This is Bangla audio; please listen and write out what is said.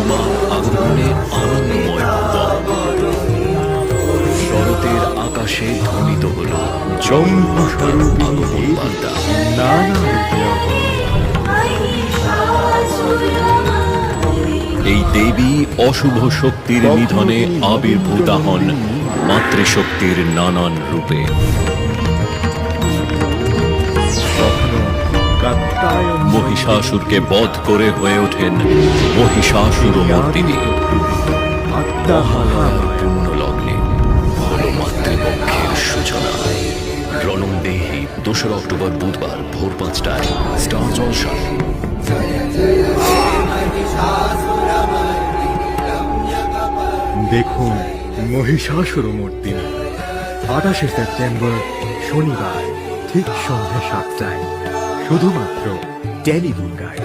মা আগমনে আনন্দময় ভুবন। শরতের আকাশে ধ্বনিত হল জম্বুস্বরূপিণী আগমন দেবী বার্তা। নানা রূপে অবতীর্ণ। এই দেবী অশুভ শক্তির নিধনে আবির্ভূতা হন মাতৃশক্তির নানান রূপে। কখনো কাত্যায়ন মহিষাসুরকে বধ করে হয়ে ওঠেন মহিষাসুরমর্দিনী। মহালয়ার পূর্ণ লগ্নে হল মাতৃপক্ষের সূচনা। রণংদেহী 2রা অক্টোবর বুধবার ভোর 5টায় স্টার জলসায়। দেখুন মহিষাসুরমর্দিনী 28শে সেপ্টেম্বর শনিবার ঠিক সন্ধ্যা 7টায় শুধুমাত্র টেলিদুর্গায়।